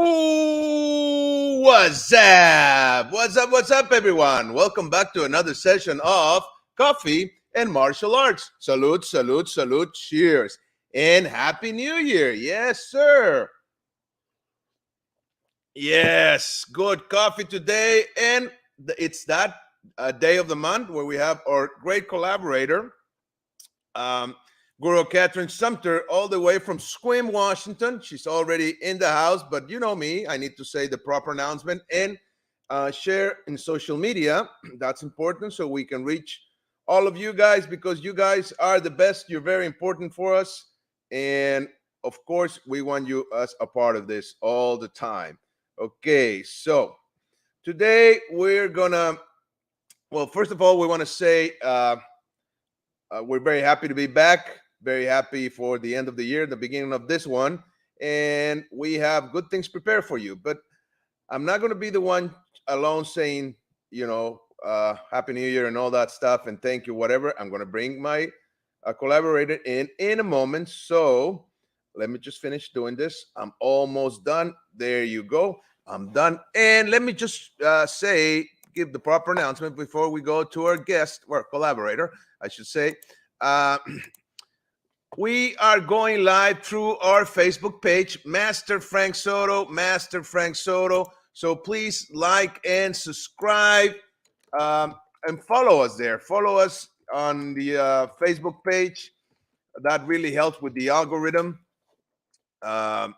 Ooh, what's up? What's up, everyone? Welcome back to another session of Coffee and Martial Arts. Salute, salute, salute, cheers. And Happy New Year. Yes, sir. Yes, good coffee today. And it's that day of the month where we have our great collaborator, um, Guro Kathrin Sumpter, all the way from Squim, Washington. She's already in the house, but you know me, I need to say the proper announcement and share in social media. That's important so we can reach all of you guys because you guys are the best. You're very important for us. And of course, we want you as a part of this all the time. Okay, so today we're gonna, well, first of all, we want to say, we're very happy to be back. Very happy for the end of the year, the beginning of this one. And we have good things prepared for you. But I'm not going to be the one alone saying, Happy New Year and all that stuff and thank you, whatever. I'm going to bring my collaborator in a moment. So let me just finish doing this. I'm almost done. There you go. I'm done. And let me just give the proper announcement before we go to our guest or collaborator, I should say. We are going live through our Facebook page, Master Frank Soto, Master Frank Soto. So please like and subscribe and follow us there. Follow us on the Facebook page. That really helps with the algorithm. Um,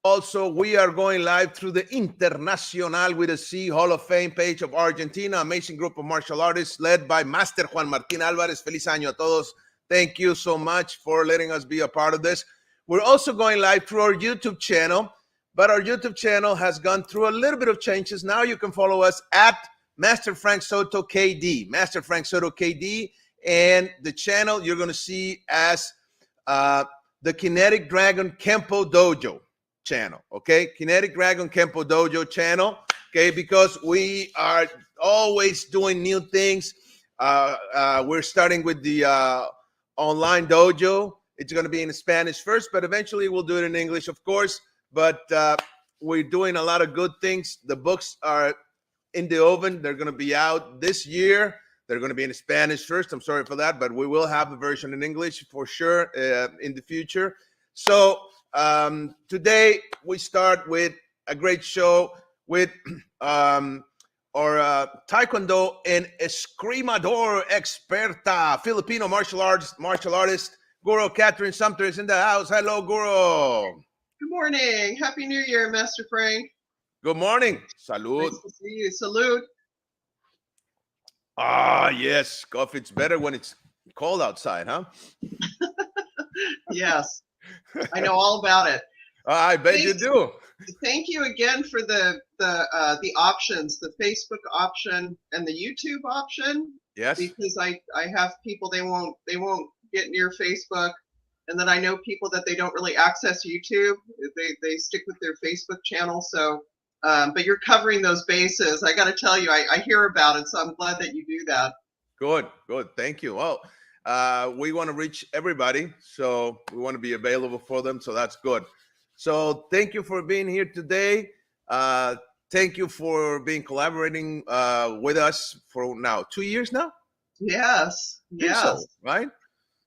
Also, we are going live through the Internacional with a C Hall of Fame page of Argentina, amazing group of martial artists led by Master Juan Martín Álvarez. Feliz año a todos. Thank you so much for letting us be a part of this. We're also going live through our YouTube channel, but our YouTube channel has gone through a little bit of changes. Now you can follow us at Master Frank Soto KD, Master Frank Soto KD, and the channel you're going to see as the Kinetic Dragon Kempo Dojo channel, okay? Kinetic Dragon Kempo Dojo channel, okay? Because we are always doing new things. We're starting with the online dojo. It's going to be in Spanish first, but eventually we'll do it in English, of course. But we're doing a lot of good things. The books are in the oven. They're going to be out this year. They're going to be in Spanish first. I'm sorry for that, but we will have a version in English for sure in the future. So today we start with a great show with our Taekwondo and Escrimador experta, Filipino martial artist, Guro Kathrin Sumpter is in the house. Hello, Guro. Good morning. Happy New Year, Master Frank. Good morning. Salud. Nice to see you. Salute. Ah, yes. Coffee, it's better when it's cold outside, huh? Yes. I know all about it. I bet you do. Thank you again for the options, the Facebook option and the YouTube option. Yes. Because I have people they won't get near Facebook, and then I know people that they don't really access YouTube. They stick with their Facebook channel. So, but you're covering those bases. I got to tell you, I hear about it, so I'm glad that you do that. Good. Thank you. Well, we want to reach everybody, so we want to be available for them. So that's good. So thank you for being here today. Thank you for being collaborating with us for now 2 years now. Yes. So, right?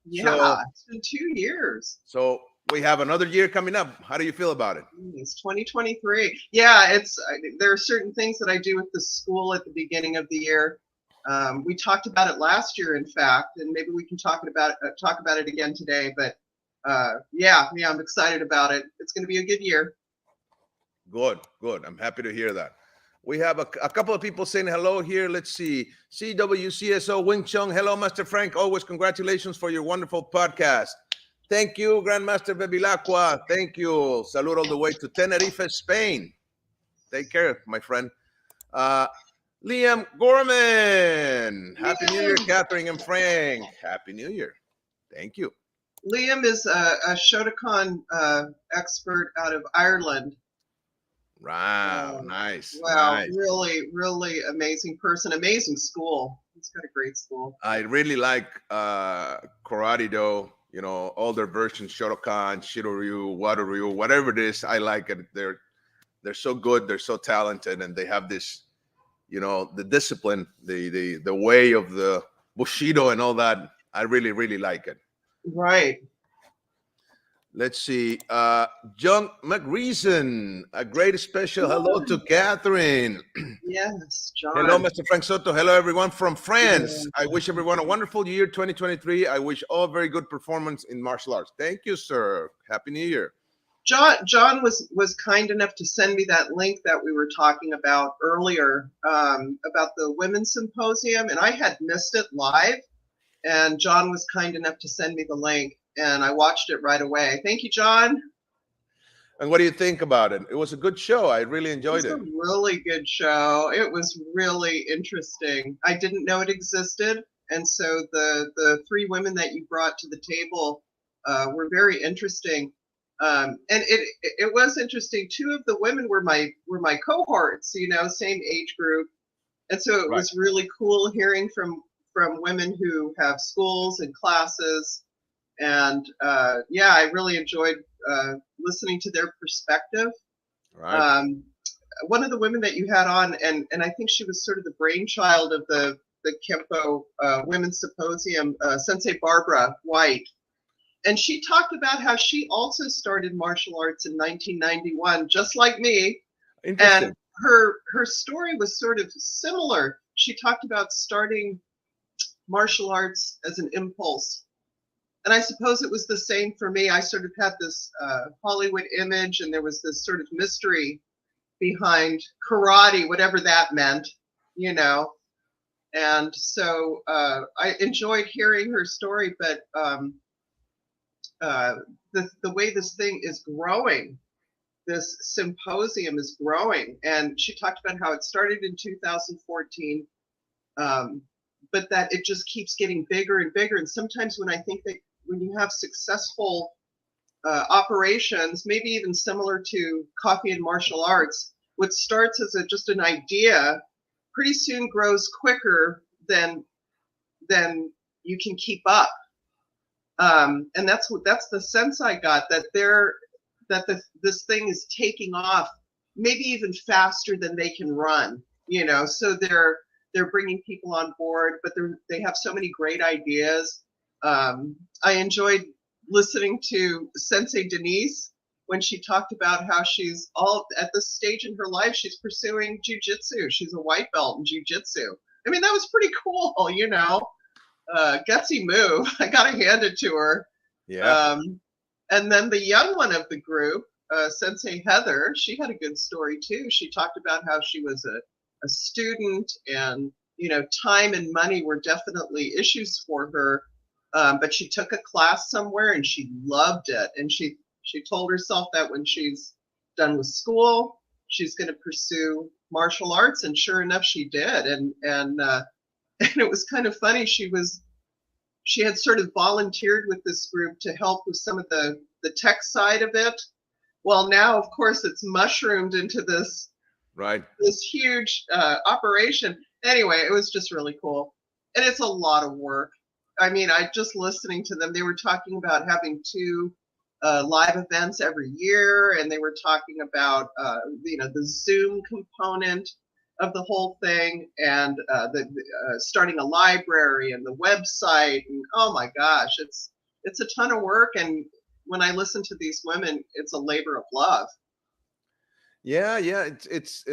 Yeah, so, it's been 2 years. So we have another year coming up. How do you feel about it? It's 2023. Yeah, there are certain things that I do with the school at the beginning of the year. We talked about it last year, in fact, and maybe we can talk about it again today. But yeah, I'm excited about it. It's going to be a good year. Good. I'm happy to hear that. We have a couple of people saying hello here. Let's see. CWCSO Wing Chun. Hello, Master Frank. Always congratulations for your wonderful podcast. Thank you, Grandmaster Bevilacqua. Thank you. Salud all the way to Tenerife, Spain. Take care, my friend. Liam Gorman. Happy New Year, Catherine and Frank. Happy New Year. Thank you. Liam is a Shotokan expert out of Ireland. Wow, nice. Wow, nice. Really amazing person, amazing school. He's got a great school. I really like Karate-Do, all their versions, Shotokan, Shiroryu, Wateryu, whatever it is, I like it. they're so good, they're so talented, and they have this, the discipline, the way of the Bushido and all that. I really, really like it. Right. Let's see. John McReason, a great special hello to Catherine. Yes, Hello, John. Mr. Frank Soto. Hello, everyone from France. I Yeah. wish everyone a wonderful year 2023. I wish all very good performance in martial arts. Thank you, sir. Happy New Year. John was kind enough to send me that link that we were talking about earlier, about the women's symposium, and I had missed it live. And John was kind enough to send me the link, and I watched it right away. Thank you, John. And what do you think about it? It was a good show. I really It enjoyed was it. a really good show. It was really interesting. I didn't know it existed, and so the three women that you brought to the table were very interesting. And it was interesting. Two of the women were my cohorts, same age group, and so it Right. was really cool hearing from women who have schools and classes. And yeah, I really enjoyed listening to their perspective. Right. One of the women that you had on, and I think she was sort of the brainchild of the Kempo Women's Symposium, Sensei Barbara White. And she talked about how she also started martial arts in 1991, just like me. Interesting. And her story was sort of similar. She talked about starting martial arts as an impulse. And I suppose it was the same for me. I sort of had this Hollywood image, and there was this sort of mystery behind karate, whatever that meant, And so I enjoyed hearing her story, but the way this thing is growing, this symposium is growing. And she talked about how it started in 2014, but that it just keeps getting bigger and bigger. And sometimes when I think that when you have successful operations, maybe even similar to coffee and martial arts, what starts as just an idea pretty soon grows quicker than you can keep up. And that's the sense I got, that this thing is taking off maybe even faster than they can run, so they're bringing people on board, but they have so many great ideas. I enjoyed listening to Sensei Denise when she talked about how she's all at this stage in her life, she's pursuing jujitsu. She's a white belt in jujitsu. I mean, that was pretty cool, gutsy move. I gotta hand it to her. Yeah. And then the young one of the group, Sensei Heather, she had a good story too. She talked about how she was a student, and time and money were definitely issues for her. But she took a class somewhere and she loved it. And she told herself that when she's done with school, she's going to pursue martial arts. And sure enough, she did. And it was kind of funny. She had sort of volunteered with this group to help with some of the tech side of it. Well, now, of course, it's mushroomed into this huge operation. Anyway, it was just really cool. And it's a lot of work. I mean, just listening to them, they were talking about having 2 live events every year, and they were talking about the Zoom component of the whole thing, and starting a library and the website, and oh my gosh, it's a ton of work. And when I listen to these women, it's a labor of love. Yeah. It's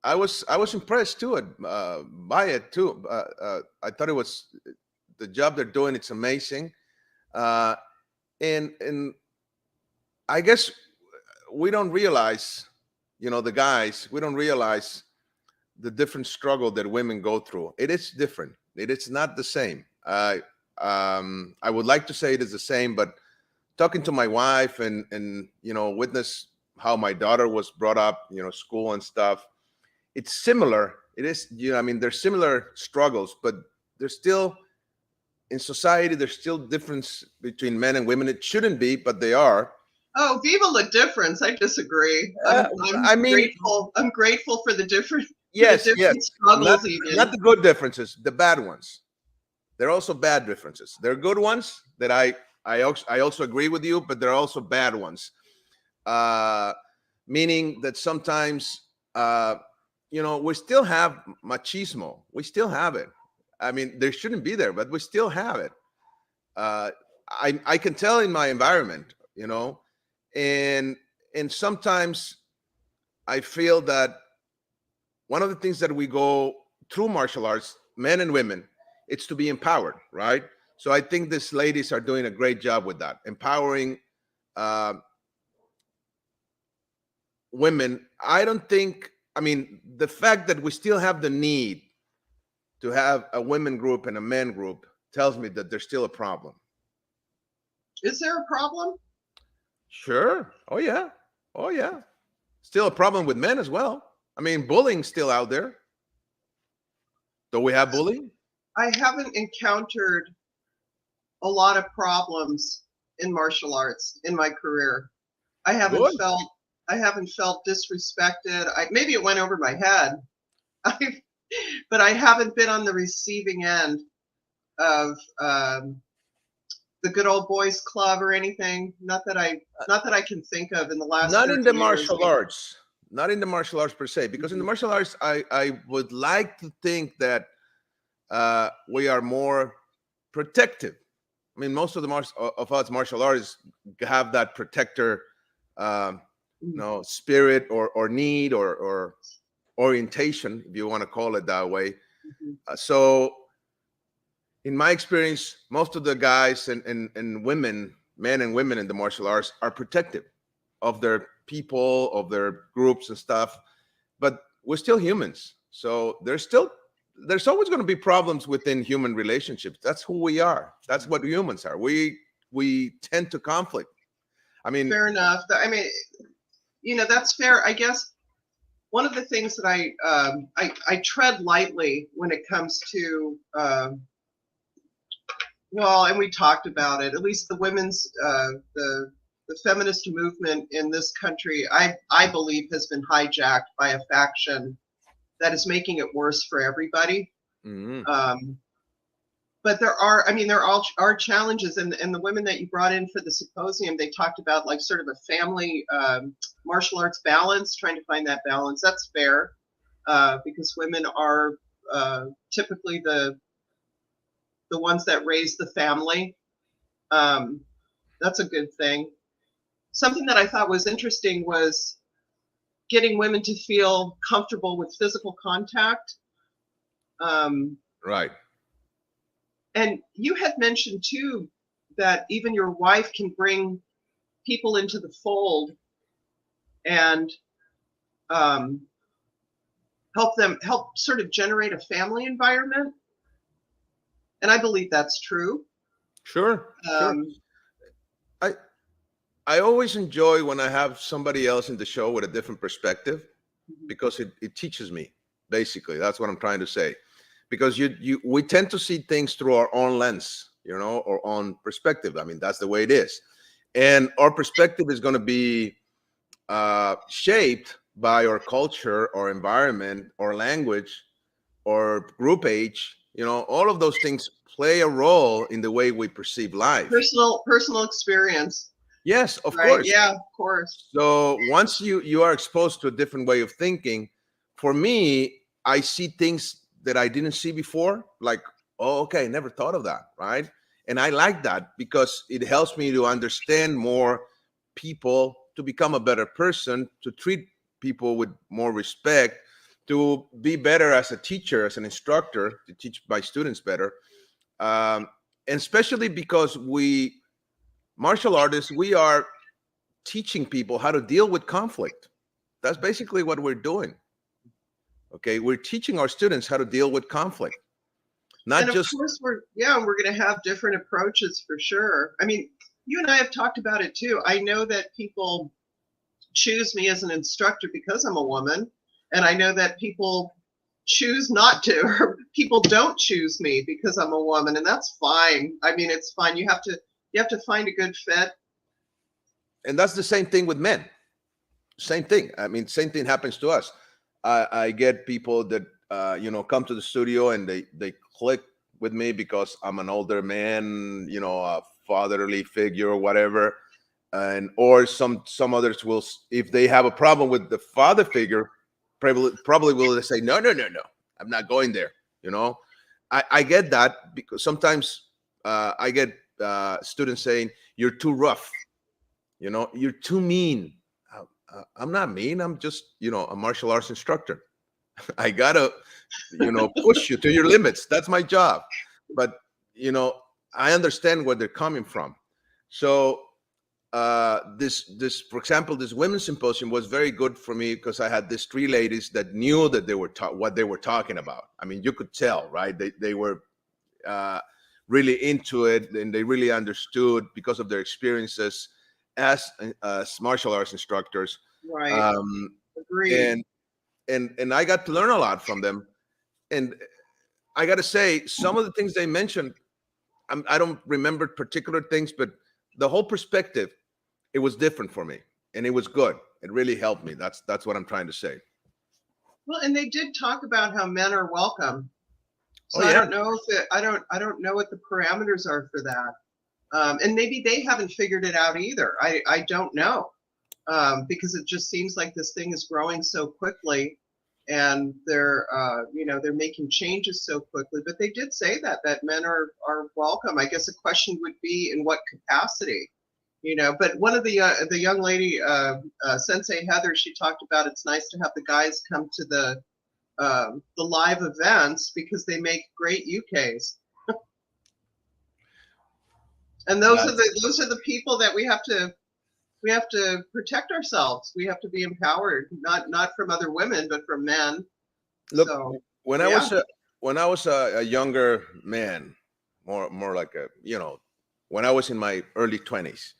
I was impressed too by it too. I thought it was the job they're doing. It's amazing, and I guess we don't realize, the guys, we don't realize the different struggle that women go through. It is different. It is not the same. I would like to say it is the same, but talking to my wife and witness how my daughter was brought up, school and stuff, it's similar. It is, I mean, there's similar struggles, but there's still, in society, there's still difference between men and women. It shouldn't be, but they are. Oh, viva la difference! I disagree. I'm grateful for the different. Yes, the different struggles, even. Not the good differences, the bad ones. There are also bad differences. There are good ones that I also agree with you, but there are also bad ones. meaning that sometimes, we still have machismo. We still have it. I mean, there shouldn't be there, but we still have it. Uh, I can tell in my environment, and sometimes I feel that one of the things that we go through martial arts, men and women, it's to be empowered, right? So I think these ladies are doing a great job with that, empowering uh, women. I don't think, I mean, the fact that we still have the need to have a women group and a men group tells me that there's still a problem. Is there a problem? Sure. Oh, yeah. Oh, yeah. Still a problem with men as well. I mean, bullying's still out there. Do we have bullying? I haven't encountered a lot of problems in martial arts in my career. I haven't Good. felt I haven't felt disrespected. Maybe it went over my head, but I haven't been on the receiving end of the good old boys club or anything. Not that I can think of in the last Not 30 in the years. martial arts. Not in the martial arts per se, because in the martial arts, I would like to think that we are more protective. I mean, most of of us martial artists have that protector, spirit or need or orientation, if you want to call it that way. Mhm. So, in my experience, most of the guys and women, men and women in the martial arts, are protective of their people, of their groups and stuff. But we're still humans, so there's always going to be problems within human relationships. That's who we are. That's what humans are. We tend to conflict. I mean, Fair enough. I mean, that's fair. I guess one of the things that I tread lightly when it comes to well, and we talked about it. At least the women's the feminist movement in this country, I believe, has been hijacked by a faction that is making it worse for everybody. mhm. But there are challenges, and the women that you brought in for the symposium, they talked about like sort of a family martial arts balance, trying to find that balance. That's fair, because women are typically the ones that raise the family. That's a good thing. Something that I thought was interesting was getting women to feel comfortable with physical contact. Right. And you had mentioned too that even your wife can bring people into the fold and help sort of generate a family environment. And I believe that's true. Sure. Sure. Um, I I always enjoy when I have somebody else in the show with a different perspective, because it teaches me. Basically, that's what I'm trying to say. Because we tend to see things through our own lens, or own perspective. I mean, that's the way it is, and our perspective is going to be shaped by our culture, our environment, our language, or group age. All of those things play a role in the way we perceive life. personal experience, Yes, of right? course. Yeah, of course. So once you are exposed to a different way of thinking, for me, I see things that I didn't see before. Like, oh, okay, never thought of that, right? And I like that because it helps me to understand more people, to become a better person, to treat people with more respect, to be better as a teacher, as an instructor, to teach my students better. And especially because we martial artists, we are teaching people how to deal with conflict. That's basically what we're doing. Okay, we're teaching our students how to deal with conflict, And not of just course, we're going to have different approaches for sure. I mean, you and I have talked about it too. I know that people choose me as an instructor because I'm a woman, and I know that people choose not to, or people don't choose me because I'm a woman, and that's fine. I mean, it's fine. You have to find a good fit. and that's the same thing with men. Same thing. I mean, same thing happens to us. I get people that come to the studio and they click with me because I'm an older man, a fatherly figure or whatever. and or some others will, if they have a problem with the father figure, probably will say, no, no, no, no, I'm not going there. You know, I get that, because sometimes I get students saying, you're too rough, you know, you're too mean. I'm not mean. I'm just, you know, a martial arts instructor. I gotta, you know, push you to your limits. That's my job. But, you know, I understand where they're coming from. So this, for example, this women's symposium was very good for me, because I had these three ladies that knew that they were what they were talking about. I mean, you could tell, right? They were uh, really into it, and they really understood because of their experiences as martial arts instructors. Right. Um, Agreed. and and I got to learn a lot from them. And I got to say, some of the things they mentioned, I don't remember particular things, but the whole perspective, it was different for me, and it was good. It really helped me. That's what I'm trying to say. Well, and they did talk about how men are welcome. Oh So I yeah. don't know if I don't know what the parameters are for that. And maybe they haven't figured it out either. I don't know, because it just seems like this thing is growing so quickly, and they're you know, they're making changes so quickly. But they did say that men are welcome. I guess the question would be in what capacity, you know. But one of the young lady, Sensei Heather, she talked about it's nice to have the guys come to the live events because they make great UKs. And That's, those are the people that we have to protect ourselves. We have to be empowered, not from other women, but from men. look, So when I yeah. was a younger man, more like a, you know, when I was in my early 20s,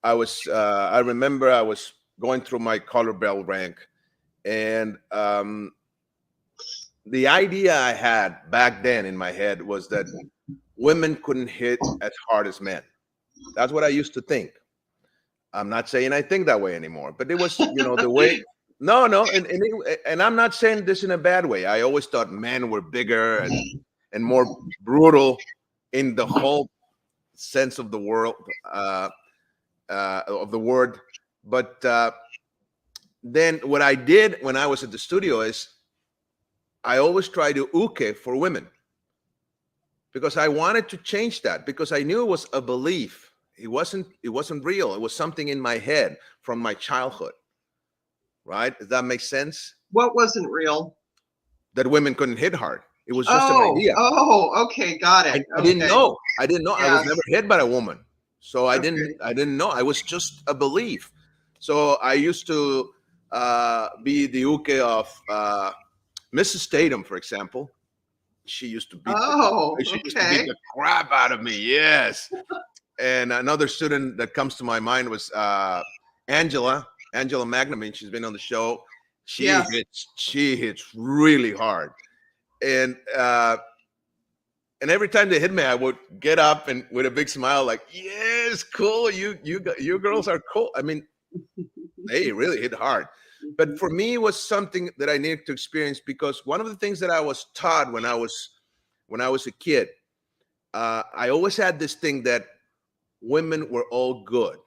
I remember I was going through my color bell rank, and the idea I had back then in my head was that women couldn't hit as hard as men. That's what I used to think. I'm not saying I think that way anymore, but it was, you know, the way. No, no, and I'm not saying this in a bad way. I always thought men were bigger and more brutal in the whole sense of the world, of the word. But then what I did when I was at the studio is I always try to uke for women, because I wanted to change that, because I knew it was a belief. It wasn't real. It was something in my head from my childhood, right? Does that make sense? What wasn't real? That women couldn't hit hard. It was just an Oh, idea. oh, okay, got it. I didn't Okay, know. I didn't know. I was yes, never hit by a woman. So I didn't okay. I didn't know. I was just a belief. So I used to be the uke of Mrs. Tatum, for example. She used to beat the Oh, she used to beat okay. the crap out of me. Yes. And another student that comes to my mind was Angela McNamee. She's been on the show. She Yes. hits really hard. And every time they hit me, I would get up and with a big smile, like, "Yes, cool. You girls are cool." I mean, they really hit hard. But for me, it was something that I needed to experience, because one of the things that I was taught when I was a kid, I always had this thing that women were all good.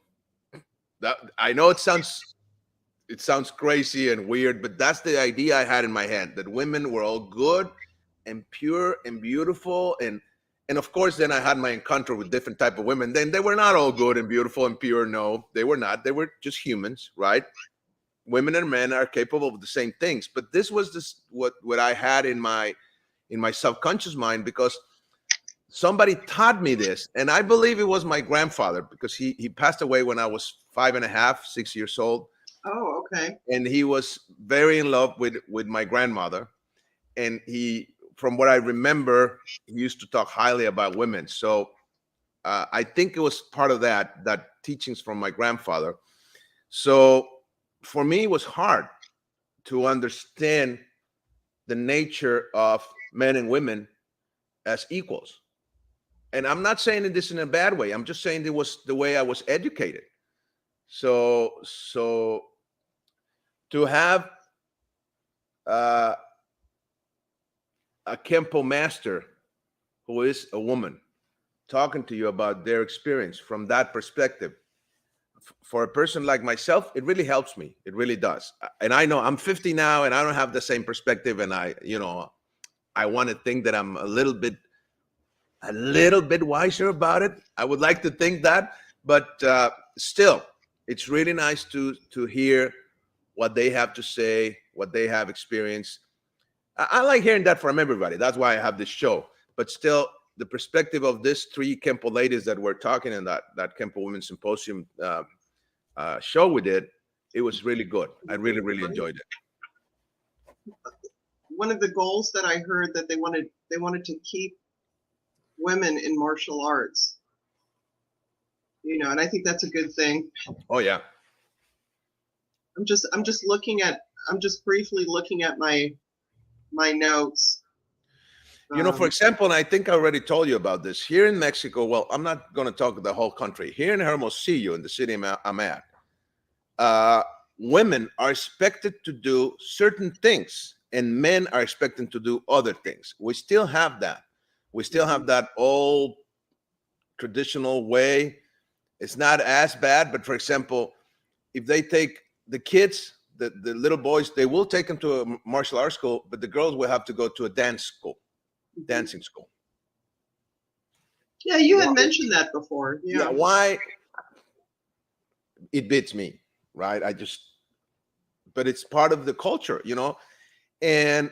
That I know it sounds crazy and weird, but that's the idea I had in my head, that women were all good and pure and beautiful. And of course, then I had my encounter with different type of women. Then they were not all good and beautiful and pure. No, they were not. They were just humans, right? Women and men are capable of the same things. But this was this what I had in my subconscious mind, because somebody taught me this, and I believe it was my grandfather, because he passed away when I was 5.5, 6 years old, Oh, okay. and he was very in love with my grandmother. And from what I remember, he used to talk highly about women. So I think it was part of that teachings from my grandfather. So for me, it was hard to understand the nature of men and women as equals. And I'm not saying this in a bad way. I'm just saying it was the way I was educated. So to have uh, a Kempo master who is a woman talking to you about their experience from that perspective, for a person like myself, it really helps me. It really does. And I know I'm 50 now, and I don't have the same perspective. And I want to think that I'm a little bit wiser about it. I would like to think that, but still, it's really nice to hear what they have to say, what they have experienced. I like hearing that from everybody. That's why I have this show. But still, the perspective of these three Kempo ladies that were talking in that Kempo Women's Symposium show we did, it was really good. I really, really enjoyed it. One of the goals that I heard that they wanted to keep women in martial arts. And I think that's a good thing. Oh yeah. I'm just briefly looking at my notes. For example, and I think I already told you about this, here in Mexico, well, I'm not going to talk the whole country. Here in Hermosillo, in the city I'm at, women are expected to do certain things, and men are expected to do other things. We still have that. We still have that old traditional way. It's not as bad, but for example, if they take the kids, the little boys, they will take them to a martial arts school, but the girls will have to go to a dancing school. Yeah, you had mentioned that before. Yeah, why? It beats me, right? But it's part of the culture, and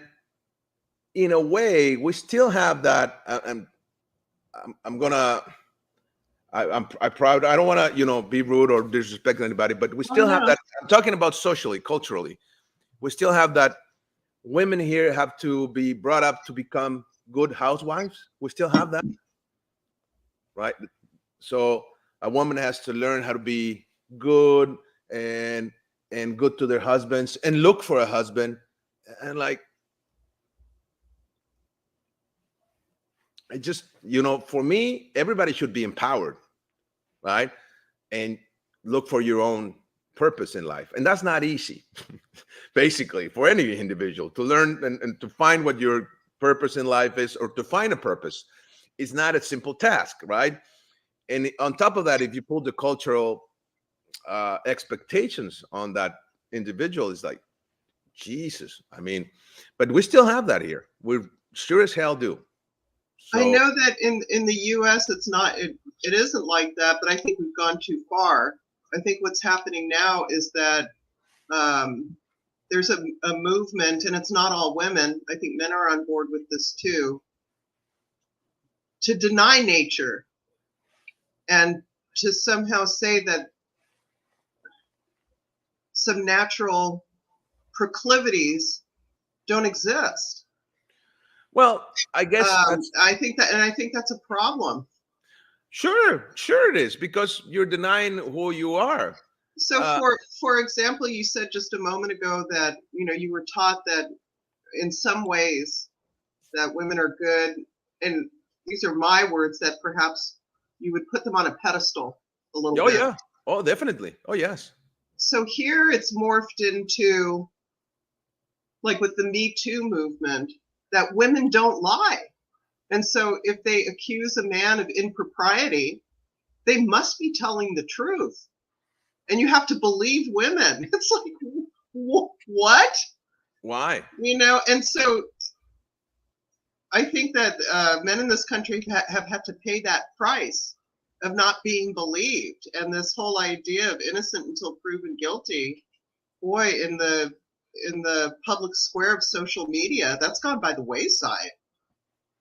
in a way, we still have that. I'm proud. I don't want to, be rude or disrespect anybody, but we still have that. I'm talking about socially, culturally. We still have that. Women here have to be brought up to become good housewives. We still have that, right? So a woman has to learn how to be good and good to their husbands and look for a husband. And I just, for me, everybody should be empowered, right? And look for your own purpose in life. And that's not easy, basically, for any individual to learn and to find what your purpose in life is, or to find a purpose. It's not a simple task, right? And on top of that, if you pull the cultural expectations on that individual, it's like, Jesus. I mean, but we still have that here. We sure as hell do. So, I know that in the U.S. it isn't like that, but I think we've gone too far. I think what's happening now is that there's a movement, and it's not all women. I think men are on board with this too, to deny nature and to somehow say that some natural proclivities don't exist. Well, I guess I think that's a problem. Sure it is, because you're denying who you are. So for example, you said just a moment ago that you were taught that in some ways that women are good, and these are my words, that perhaps you would put them on a pedestal a little bit. Yeah. Oh, definitely. Oh, yes. So here it's morphed into, like with the Me Too movement, that women don't lie. And so if they accuse a man of impropriety, they must be telling the truth. And you have to believe women. It's like, what? Why? And so I think that men in this country have had to pay that price of not being believed. And this whole idea of innocent until proven guilty, boy, in the public square of social media, that's gone by the wayside.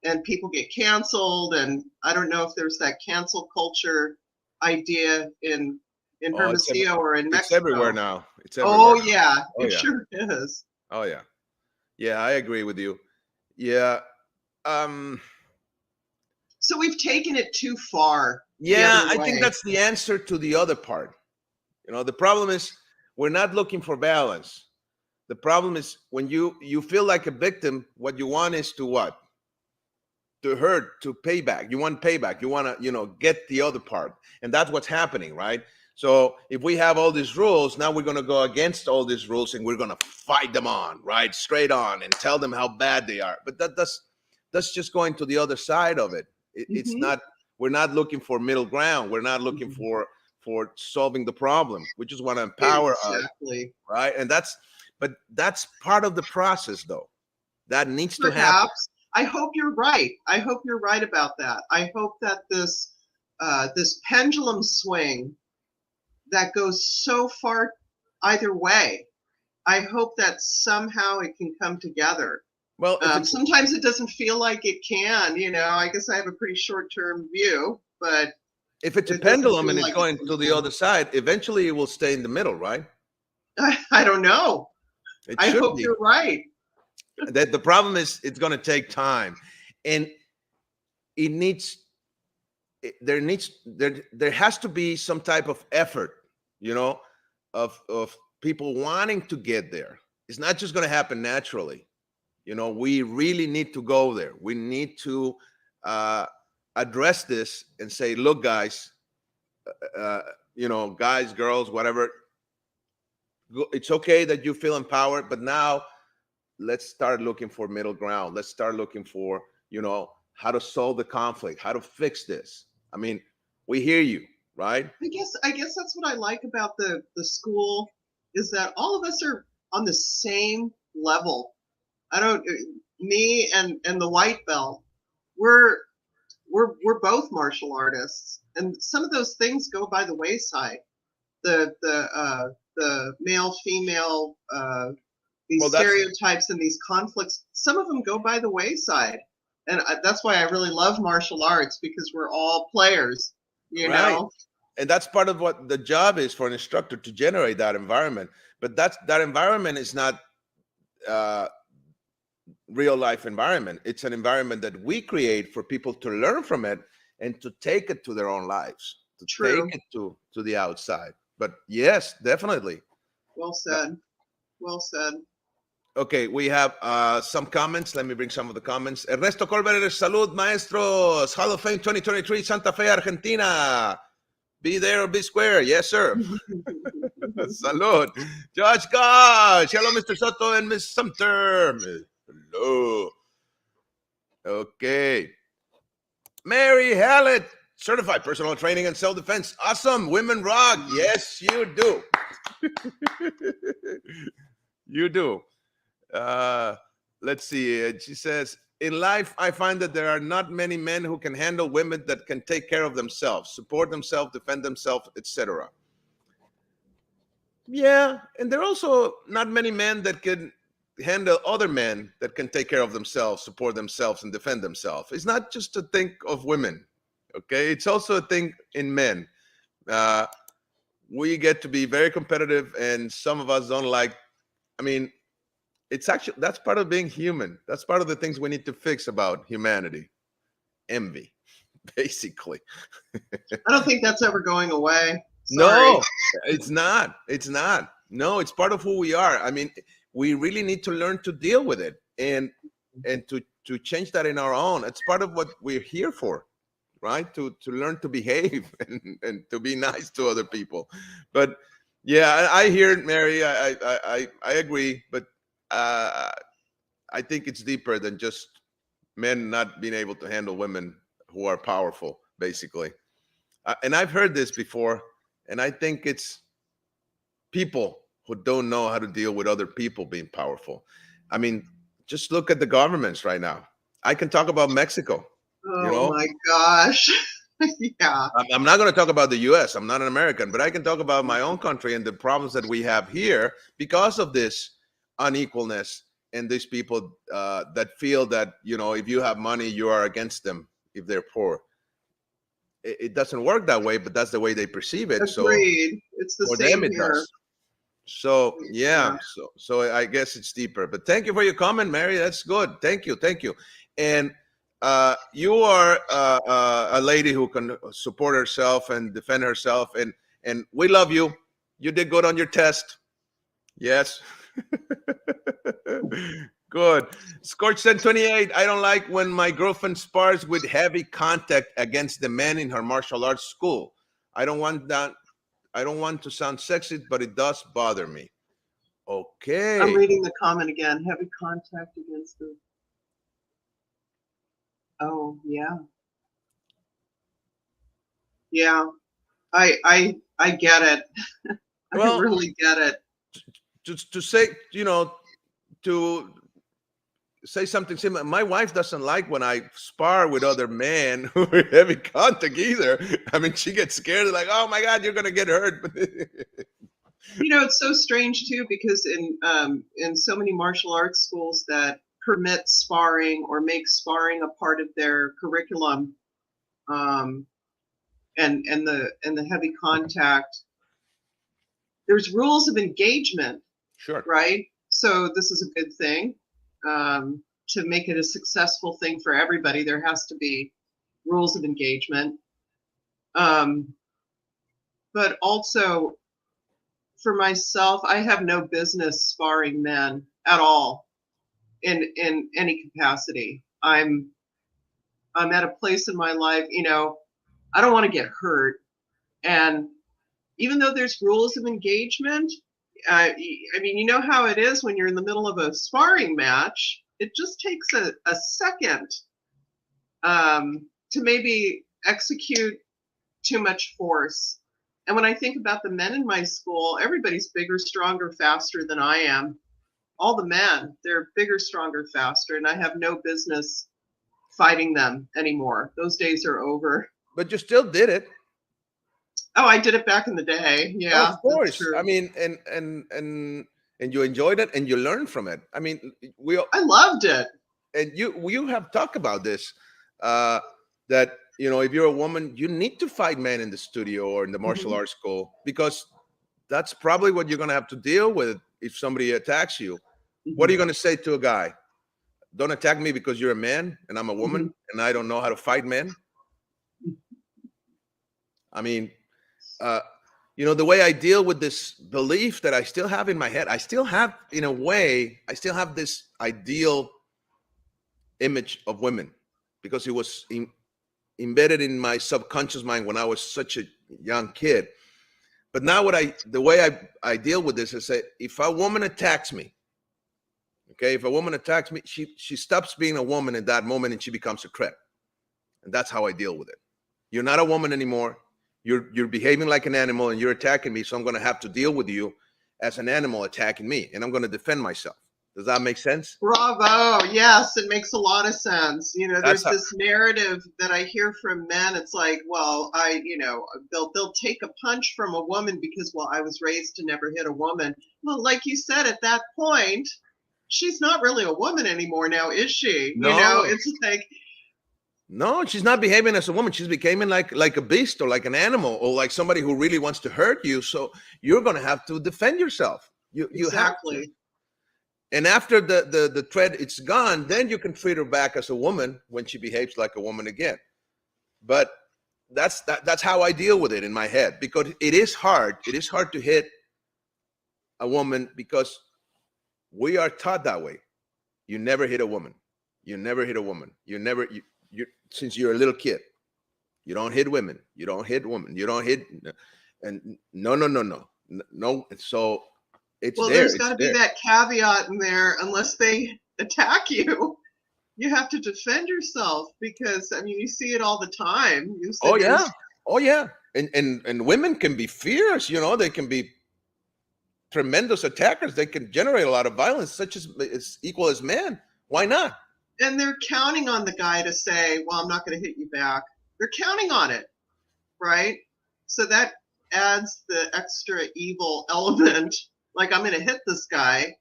And people get canceled, and I don't know if there's that cancel culture idea in Hermosillo or in Mexico. It's everywhere now. It's everywhere. Oh yeah, it sure is. Oh yeah, yeah, I agree with you. Yeah. So we've taken it too far. Yeah, I think that's the answer to the other part. The problem is we're not looking for balance. The problem is when you feel like a victim, what you want is to what? To hurt, to pay back. You want payback. You want to, get the other part. And that's what's happening, right? So if we have all these rules, now we're going to go against all these rules and we're going to fight them on, right? Straight on, and tell them how bad they are. But that's just going to the other side of it. It's not, we're not looking for middle ground. We're not looking for for solving the problem. We just want to empower us, Exactly. right? And that's part of the process, though. That needs to happen. Perhaps. I hope you're right. I hope you're right about that. I hope that this pendulum swing that goes so far either way, I hope that somehow it can come together. Well, Sometimes it doesn't feel like it can, I guess I have a pretty short-term view, but if it's a it doesn't pendulum feel and it's like going to the other side, eventually it will stay in the middle, right? I don't know. It I should hope be. you're right. That the problem is it's going to take time, and it needs there has to be some type of effort, of people wanting to get there. It's not just going to happen naturally. We really need to go there. We need to address this and say, look, guys, guys, girls, whatever, it's okay that you feel empowered, but now let's start looking for middle ground. Let's start looking for, how to solve the conflict, how to fix this. I mean, we hear you, right? I guess that's what I like about the school, is that all of us are on the same level. Me and the white belt, we're both martial artists, and some of those things go by the wayside. The male female, these Well, that's stereotypes and these conflicts, some of them go by the wayside, and that's why I really love martial arts, because we're all players, right. And that's part of what the job is for an instructor, to generate that environment. But that environment is not real life environment. It's an environment that we create for people to learn from it and to take it to their own lives, to True. take it to the outside. But yes, definitely. Well said. Well said. Okay, we have some comments. Let me bring some of the comments. Ernesto Colbert, salud, maestros. Hall of Fame 2023, Santa Fe, Argentina. Be there or be square. Yes, sir. Salud. Josh Gosh. Hello, Mr. Soto and Miss Sumpter. Hello. Okay. Mary Hallett, certified personal training and self-defense. Awesome. Women rock. Yes, you do. You do. Let's see. She says, in life, I find that there are not many men who can handle women that can take care of themselves, support themselves, defend themselves, etc. Yeah, and there are also not many men that can handle other men that can take care of themselves, support themselves, and defend themselves. It's not just a thing of women, okay? It's also a thing in men. We get to be very competitive, and some of us don't like. I mean, it's actually, that's part of being human. That's part of the things we need to fix about humanity. Envy, basically. I don't think that's ever going away. Sorry. No, it's not. It's not. No, it's part of who we are. I mean, we really need to learn to deal with it and to change that in our own. It's part of what we're here for, right? To learn to behave and to be nice to other people. But yeah, I hear it, Mary. I agree, but I think it's deeper than just men not being able to handle women who are powerful, basically. And I've heard this before, and I think it's people who don't know how to deal with other people being powerful. I mean, just look at the governments right now. I can talk about Mexico. Oh my gosh. Yeah. I'm not going to talk about the US. I'm not an American, but I can talk about my own country and the problems that we have here because of this unequalness and these people that feel that, if you have money, you are against them if they're poor. It doesn't work that way, but that's the way they perceive it. Agreed. It's the For same them, it here. does. So yeah, so I guess it's deeper. But thank you for your comment, Mary. That's good. Thank you, And you are a lady who can support herself and defend herself, and we love you. You did good on your test. Yes. Good. Scorch 1028. I don't like when my girlfriend spars with heavy contact against the men in her martial arts school. I don't want that. I don't want to sound sexist, but it does bother me. Okay. I'm reading the comment again. Heavy contact against the. Oh, yeah. Yeah. I get it. I Well, really get it. to say, to say something similar. My wife doesn't like when I spar with other men who are heavy contact either. I mean, she gets scared, like, oh my God, you're gonna get hurt. It's so strange too, because in so many martial arts schools that permit sparring or make sparring a part of their curriculum, um, and the heavy contact, there's rules of engagement, Sure. right? So this is a good thing. To make it a successful thing for everybody, there has to be rules of engagement. But also, for myself, I have no business sparring men at all in any capacity. I'm at a place in my life, I don't want to get hurt. And even though there's rules of engagement, I mean, you know how it is when you're in the middle of a sparring match. It just takes a second to maybe execute too much force. And when I think about the men in my school, everybody's bigger, stronger, faster than I am. All the men, they're bigger, stronger, faster, and I have no business fighting them anymore. Those days are over. But you still did it. Oh, I did it back in the day. Yeah, Of that's course. true. I mean, and you enjoyed it and you learned from it. I mean, I loved it. and you have talked about this, that if you're a woman, you need to fight men in the studio or in the martial Mhm. arts school, because that's probably what you're going to have to deal with if somebody attacks you. What are you Mhm. going to say to a guy? Don't attack me because you're a man and I'm a woman Mhm. and I don't know how to fight men. I mean, uh, the way I deal with this belief that I still have in my head, I still have, in a way, I still have this ideal image of women, because it was embedded in my subconscious mind when I was such a young kid. But now the way I deal with this is, say, if a woman attacks me, okay, if a woman attacks me, she stops being a woman in that moment and she becomes a threat. And that's how I deal with it. You're not a woman anymore. You're behaving like an animal and you're attacking me, so I'm going to have to deal with you as an animal attacking me, and I'm going to defend myself. Does that make sense? Bravo. Yes, it makes a lot of sense. That's There's how, this narrative that I hear from men. It's like, well, they'll take a punch from a woman because, well, I was raised to never hit a woman. Well, like you said, at that point, she's not really a woman anymore now, is she? no, It's like, no, she's not behaving as a woman. She's becoming like a beast or like an animal or like somebody who really wants to hurt you. So you're going to have to defend yourself. You have to. exactly. And after the threat it's gone, then you can treat her back as a woman when she behaves like a woman again. But that's how I deal with it in my head, because it is hard. It is hard to hit a woman because we are taught that way. You never hit a woman. You never hit a woman. You since you're a little kid. You don't hit women. You don't hit women. You don't hit. And no. So it's Well, there. there's got It's to be there. that caveat in there, unless they attack you. You have to defend yourself because, I mean, you see it all the time. You said Oh yeah. there's Oh yeah. And women can be fierce. They can be tremendous attackers. They can generate a lot of violence, such as equal as men. Why not? and they're counting on the guy to say, well, I'm not going to hit you back. They're counting on it, right? So that adds the extra evil element. Like, I'm going to hit this guy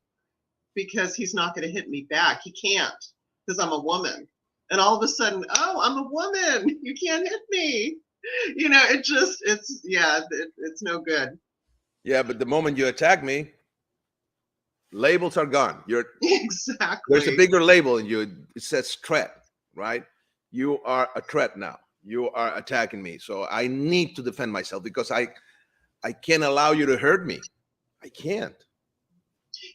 because he's not going to hit me back. He can't because I'm a woman. And all of a sudden, oh, I'm a woman. You can't hit me. It's no good. Yeah, but the moment you attack me, labels are gone. There's a Exactly. bigger label and it says threat, right? You are a threat now. You are attacking me. So I need to defend myself because I can't allow you to hurt me. I can't.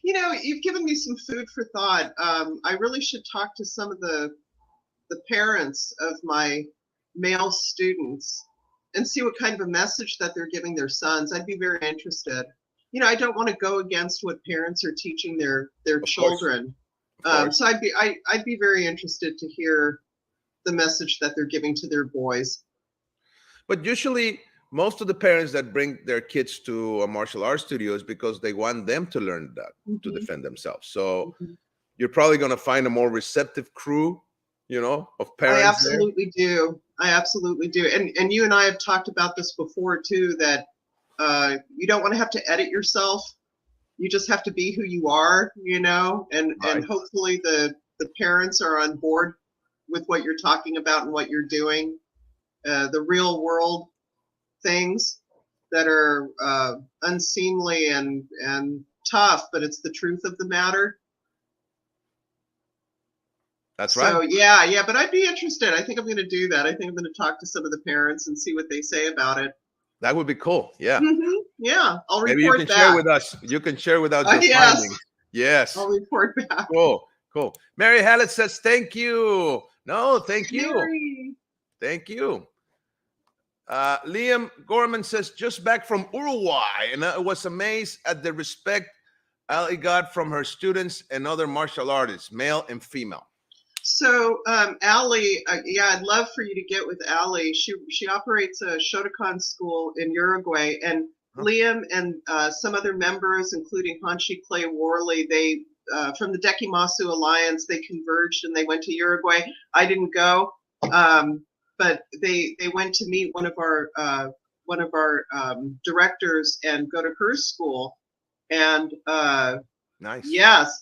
You've given me some food for thought. I really should talk to some of the parents of my male students and see what kind of a message that they're giving their sons. I'd be very interested. I don't want to go against what parents are teaching their Of course. children. Of course. So I'd be very interested to hear the message that they're giving to their boys. But usually most of the parents that bring their kids to a martial arts studio is because they want them to learn that to Mhm, defend themselves. So mhm. you're probably going to find a more receptive crew, of I parents there. absolutely do. I absolutely do. And you and I have talked about this before too, that you don't want to have to edit yourself. You just have to be who you are, and Right. hopefully the parents are on board with what you're talking about and what you're doing. The real world things that are unseemly and tough, but it's the truth of the matter. That's right. So yeah, but I'd be interested. I think I'm going to do that. I think I'm going to talk to some of the parents and see what they say about it. That would be cool. Yeah. Yeah, I'll Maybe you report can share back. with us. You can share with us your Yes, findings. Yes. I'll report back. Cool. Cool. Mary Hallett says, thank you. No, thank you. Mary. Thank you. Liam Gorman says, just back from Uruguay, and I was amazed at the respect Ali got from her students and other martial artists, male and female. So, Allie, yeah, I'd love for you to get with Allie. She operates a Shotokan school in Uruguay, and Huh? Liam and some other members, including Hanshi Clay Worley, they from the Dekimasu Alliance, they converged and they went to Uruguay. I didn't go, but they went to meet one of our directors and go to her school, and Nice. yes,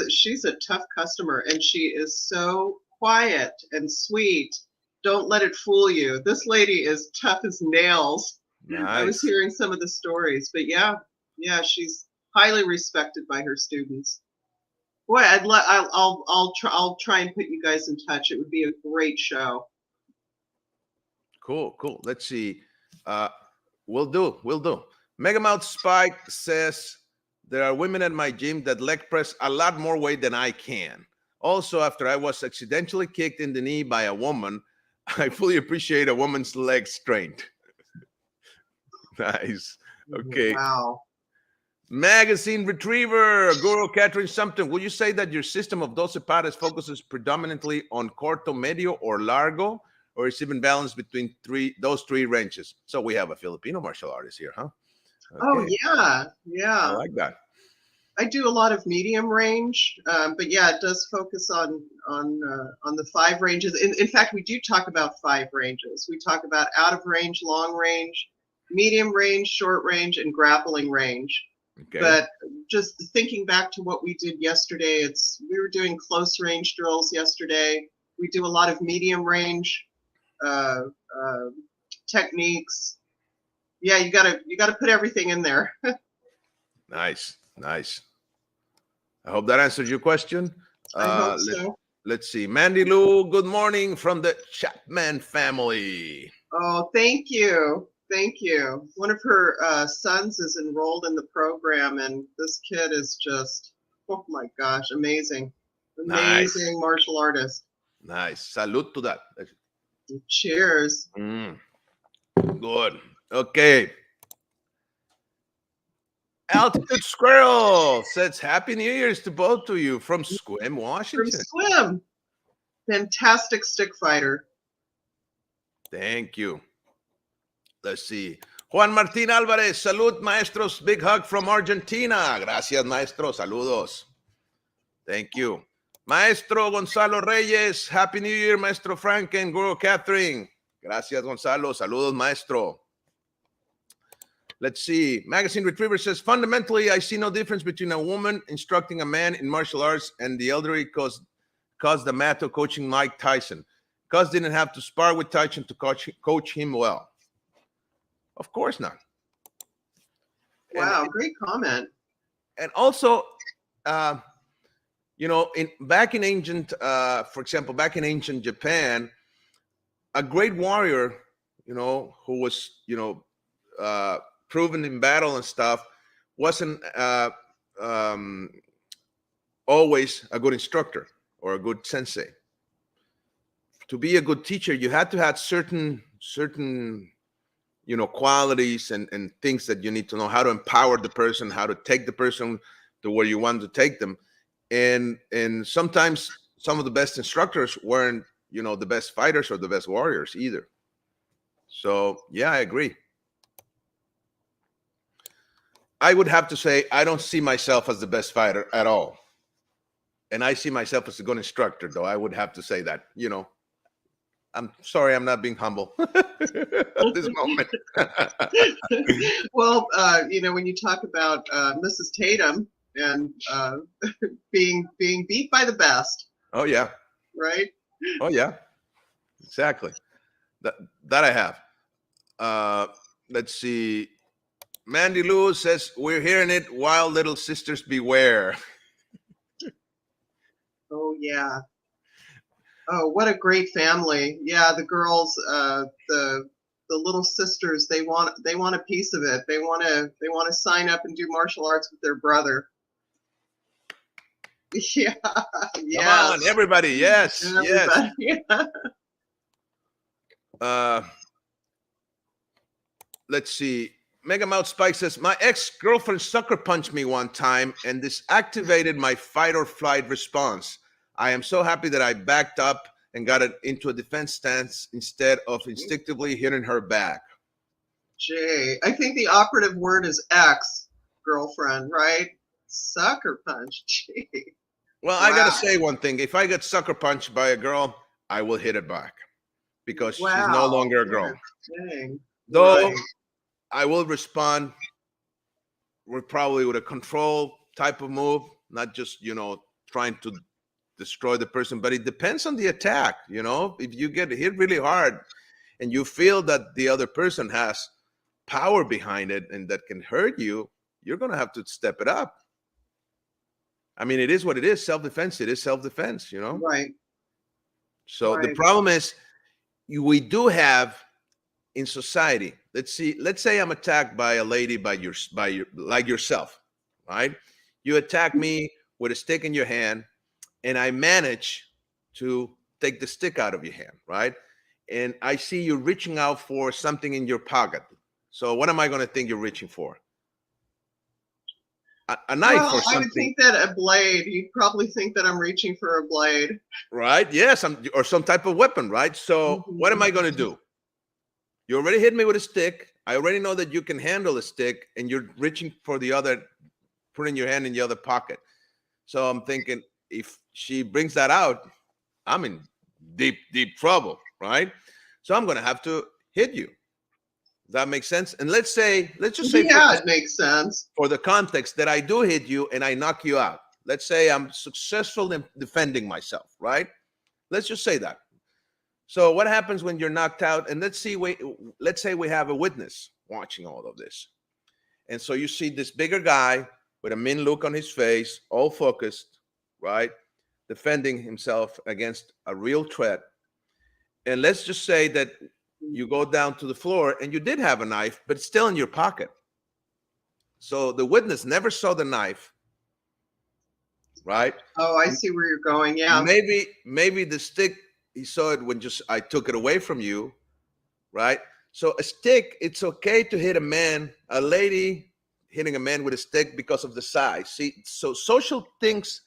she's a tough customer, and she is so quiet and sweet. Don't let it fool you. This lady is tough as nails. I was Nice. hearing some of the stories, but yeah, she's highly respected by her students. Boy, I'll try and put you guys in touch. It would be a great show. Cool. Cool. Let's see. We'll do. We'll do. Megamouth Spike says, there are women at my gym that leg press a lot more weight than I can. Also, after I was accidentally kicked in the knee by a woman, I fully appreciate a woman's leg strength. Nice. Okay. Wow. Magazine Retriever, Guro Kathrin Sumpter. Would you say that your system of 12 pares focuses predominantly on corto, medio, or largo, or is even balanced between those three ranges? So we have a Filipino martial artist here, huh? Oh Okay. yeah, I yeah. like that. I do a lot of medium range, but yeah, it does focus on the 5 ranges. In fact, we do talk about 5 ranges. We talk about out of range, long range, medium range, short range, and grappling range. Okay. But just thinking back to what we did yesterday, we were doing close range drills yesterday. We do a lot of medium range uh, techniques. Yeah, you gotta put everything in there. Nice. Nice. I hope that answers your question. I hope so. Let's see. Mandy Lou, good morning from the Chapman family. Oh, thank you. Thank you. One of her sons is enrolled in the program, and this kid is just, oh my gosh, amazing. Nice. Amazing martial artist. Nice. Salute to that. Cheers. Good. Okay. Altitude Squirrel says Happy New Year's to both of you from Squim, From Washington. Swim. Fantastic stick fighter. Thank you. Let's see. Juan Martín Álvarez, salud, maestros. Big hug from Argentina. Gracias, maestro. Saludos. Thank you. Maestro Gonzalo Reyes, Happy New Year, Maestro Frank and Guro Kathrin. Gracias, Gonzalo. Saludos, maestro. Let's see. Magazine Retriever says, fundamentally, I see no difference between a woman instructing a man in martial arts and the elderly Cos D'Amato coaching Mike Tyson. Cos didn't have to spar with Tyson to coach him well. Of course not. Wow, great comment. And also, back in ancient, for example, back in ancient Japan, a great warrior, who was, proven in battle and stuff, wasn't always a good instructor or a good sensei. To be a good teacher, you had to have certain qualities and things that you need to know, how to empower the person, how to take the person to where you want to take them. And sometimes some of the best instructors weren't, the best fighters or the best warriors either. So yeah, I agree. I would have to say I don't see myself as the best fighter at all. And I see myself as a good instructor, though. I would have to say that, I'm sorry, I'm not being humble at this moment. Well, when you talk about Mrs. Tatum and being beat by the best, Oh yeah. right? Oh yeah. Exactly. That I have. Let's see. Mandy Lewis says, "We're hearing it. Wild little sisters beware." Oh yeah. Oh, what a great family! Yeah, the girls, the little sisters, they want a piece of it. They want to sign up and do martial arts with their brother. Yeah, Come on, yes, everybody. Yes, yes. everybody. Uh, let's see. Mega Mouth Spike says, "My ex-girlfriend sucker punched me one time and this activated my fight or flight response. I am so happy that I backed up and got it into a defense stance instead of instinctively hitting her back." Jay, I think the operative word is ex-girlfriend, right? Sucker punch. Gee. Well, I gotta Wow. say one thing. If I get sucker punched by a girl, I will hit it back because she's no Wow. longer a girl. Dang. Though Right. I will respond probably with a control type of move, not just trying to destroy the person. But it depends on the attack. If you get hit really hard and you feel that the other person has power behind it and that can hurt you, you're gonna have to step it up. I mean, it is what it is. Self-defense. It is self-defense. Right. So the Right. problem is, we do have in society. Let's say I'm attacked by a lady like yourself, right? You attack me with a stick in your hand, and I manage to take the stick out of your hand, right? And I see you reaching out for something in your pocket. So what am I going to think you're reaching for? A knife or Well, I would something, think that a blade, you'd probably think that I'm reaching for a blade. right? Yes, or some type of weapon, right? So what am I going to do? You already hit me with a stick. I already know that you can handle a stick, and you're reaching for the other, putting your hand in the other pocket. So I'm thinking, if she brings that out, I'm in deep, deep trouble, right? So I'm going to have to hit you. Does that make sense? And let's just say Yeah, it makes sense. for the context that I do hit you and I knock you out. Let's say I'm successful in defending myself, right? Let's just say that. So what happens when you're knocked out? And let's say we have a witness watching all of this. And so you see this bigger guy with a mean look on his face, all focused, right? Defending himself against a real threat. And let's just say that you go down to the floor and you did have a knife, but it's still in your pocket. So the witness never saw the knife, right? Oh, I see where you're going. Yeah. Maybe the stick, he saw it when just I took it away from you, right? So a stick, it's okay to hit a lady hitting a man with a stick because of the size. See, so social things,